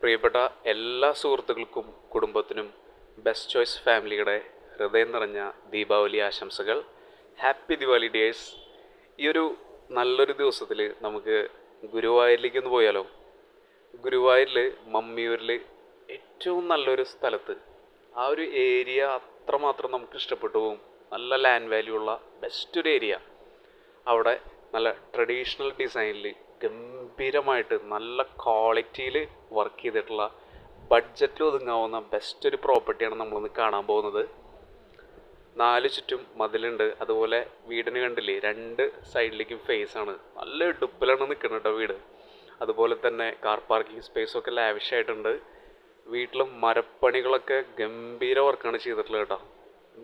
പ്രിയപ്പെട്ട എല്ലാ സുഹൃത്തുക്കൾക്കും കുടുംബത്തിനും ബെസ്റ്റ് ചോയ്സ് ഫാമിലിയുടെ ഹൃദയം നിറഞ്ഞ ദീപാവലി ആശംസകൾ. Happy Diwali days. ഈ ഒരു നല്ലൊരു ദിവസത്തിൽ നമുക്ക് ഗുരുവായൂരിലേക്ക് ഒന്ന് പോയാലോ? ഗുരുവായൂരിൽ മമ്മിയൂരിൽ ഏറ്റവും നല്ലൊരു സ്ഥലത്ത് ആ ഒരു ഏരിയ അത്രമാത്രം നമുക്ക് ഇഷ്ടപ്പെട്ടു പോകും. നല്ല ലാൻഡ് വാല്യൂ ഉള്ള ബെസ്റ്റ് ഒരു ഏരിയ. അവിടെ നല്ല ട്രഡീഷണൽ ഡിസൈനിൽ ഗംഭീരമായിട്ട് നല്ല ക്വാളിറ്റിയിൽ വർക്ക് ചെയ്തിട്ടുള്ള ബഡ്ജറ്റിൽ ഒതുങ്ങാവുന്ന ബെസ്റ്റ് ഒരു പ്രോപ്പർട്ടിയാണ് നമ്മളിന്ന് കാണാൻ പോകുന്നത്. 4 ചുറ്റും മതിലുണ്ട്. അതുപോലെ വീടിന് കണ്ടില്ലേ, 2 സൈഡിലേക്കും ഫേസ് ആണ്. നല്ല ഇടുപ്പിലാണ് നിൽക്കുന്നത് കേട്ടോ വീട്. അതുപോലെ തന്നെ കാർ പാർക്കിംഗ് സ്പേസൊക്കെ ലാവിഷായിട്ടുണ്ട്. വീട്ടിലും മരപ്പണികളൊക്കെ ഗംഭീര വർക്കാണ് ചെയ്തിട്ടുള്ളത് കേട്ടോ.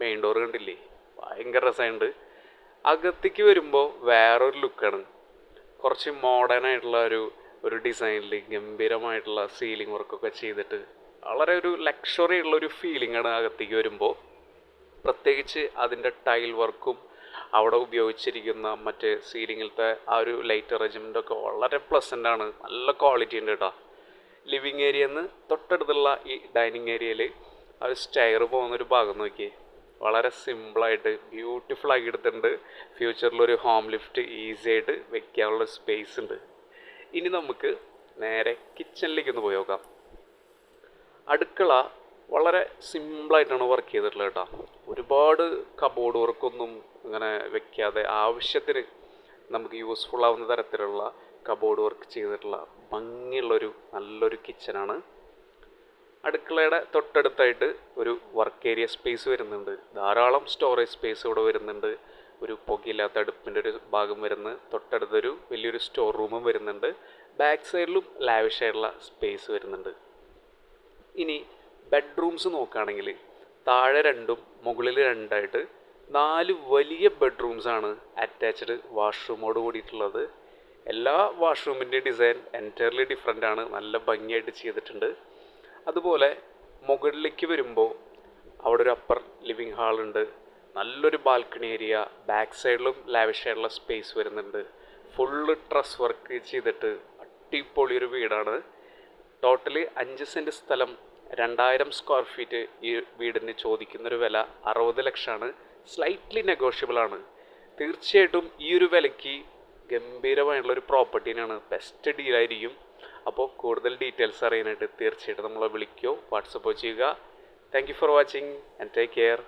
മെയിൻ ഡോർ കണ്ടില്ലേ, ഭയങ്കര രസമുണ്ട്. അകത്തേക്ക് വരുമ്പോൾ വേറൊരു ലുക്കാണ്. കുറച്ച് മോഡേൺ ആയിട്ടുള്ള ഒരു ഡിസൈനിൽ ഗംഭീരമായിട്ടുള്ള സീലിംഗ് വർക്കൊക്കെ ചെയ്തിട്ട് വളരെ ഒരു ലക്ഷറി ഉള്ളൊരു ഫീലിംഗ് ആണ് അകത്തേക്ക് വരുമ്പോൾ. പ്രത്യേകിച്ച് അതിൻ്റെ ടൈൽ വർക്കും അവിടെ ഉപയോഗിച്ചിരിക്കുന്ന മറ്റ് സീലിങ്ങിലത്തെ ആ ഒരു ലൈറ്റ് അറേഞ്ച്മെൻ്റൊക്കെ വളരെ പ്ലസൻ്റ് ആണ്. നല്ല ക്വാളിറ്റി ഉണ്ട് കേട്ടോ. ലിവിങ് ഏരിയന്ന് തൊട്ടടുത്തുള്ള ഈ ഡൈനിങ് ഏരിയയിൽ ആ ഒരു സ്റ്റെയർ പോകുന്നൊരു ഭാഗം നോക്കിയേ, വളരെ സിമ്പിളായിട്ട് ബ്യൂട്ടിഫുൾ ആക്കി എടുത്തിട്ടുണ്ട്. ഫ്യൂച്ചറിലൊരു ഹോം ലിഫ്റ്റ് ഈസി ആയിട്ട് വെക്കാനുള്ള സ്പേസ് ഉണ്ട്. ഇനി നമുക്ക് നേരെ കിച്ചണിലേക്ക് ഒന്ന് പോയി നോക്കാം. അടുക്കള വളരെ സിമ്പിളായിട്ടാണ് വർക്ക് ചെയ്തിട്ടുള്ളത് കേട്ടോ. ഒരുപാട് കബോർഡ് വർക്കൊന്നും അങ്ങനെ വെക്കാതെ ആവശ്യത്തിന് നമുക്ക് യൂസ്ഫുൾ ആവുന്ന തരത്തിലുള്ള കബോർഡ് വർക്ക് ചെയ്തിട്ടുള്ള ഭംഗിയുള്ളൊരു നല്ലൊരു കിച്ചനാണ്. അടുക്കളയുടെ തൊട്ടടുത്തായിട്ട് ഒരു വർക്ക് ഏരിയ സ്പേസ് വരുന്നുണ്ട്. ധാരാളം സ്റ്റോറേജ് സ്പേസ് ഇവിടെ വരുന്നുണ്ട്. ഒരു പുകയില്ലാത്ത അടുപ്പിൻ്റെ ഒരു ഭാഗം വരുന്നത്. തൊട്ടടുത്തൊരു വലിയൊരു സ്റ്റോർ റൂമും വരുന്നുണ്ട്. ബാക്ക് സൈഡിലും ലാവിഷായിട്ടുള്ള സ്പേസ് വരുന്നുണ്ട്. ഇനി ബെഡ്റൂംസ് നോക്കുകയാണെങ്കിൽ താഴെ 2ഉം മുകളിൽ 2ആയിട്ട് 4 വലിയ ബെഡ്റൂംസാണ് അറ്റാച്ച്ഡ് വാഷ്റൂമോട് കൂടിയിട്ടുള്ളത്. എല്ലാ വാഷ്റൂമിൻ്റെ ഡിസൈൻ എൻറ്റയർലി ഡിഫറെൻ്റ് ആണ്. നല്ല ഭംഗിയായിട്ട് ചെയ്തിട്ടുണ്ട്. അതുപോലെ മുകളിലേക്ക് വരുമ്പോൾ അവിടെ ഒരു അപ്പർ ലിവിങ് ഹാളുണ്ട്. നല്ലൊരു ബാൽക്കണി ഏരിയ. ബാക്ക് സൈഡിലും ലാവിഷായിട്ടുള്ള സ്പേസ് വരുന്നുണ്ട്. ഫുള്ള് ട്രസ് വർക്ക് ചെയ്തിട്ട് അടിപൊളി ഒരു വീടാണ്. ടോട്ടല് 5 സെൻറ്റ് സ്ഥലം, 2000 സ്ക്വയർ ഫീറ്റ്. ഈ വീടിന് ചോദിക്കുന്നൊരു വില 60 ലക്ഷമാണ്. സ്ലൈറ്റ്ലി നെഗോഷ്യബിൾ ആണ്. തീർച്ചയായിട്ടും ഈ ഒരു വിലയ്ക്ക് ഗംഭീരമായിട്ടുള്ളൊരു പ്രോപ്പർട്ടീനാണ്. ബെസ്റ്റ് ഡീലായിരിക്കും. അപ്പോൾ കൂടുതൽ ഡീറ്റെയിൽസ് അറിയാനായിട്ട് തീർച്ചയായിട്ടും നമ്മളെ വിളിക്കുകയോ വാട്സപ്പോ ചെയ്യുക. Thank you for watching and take care.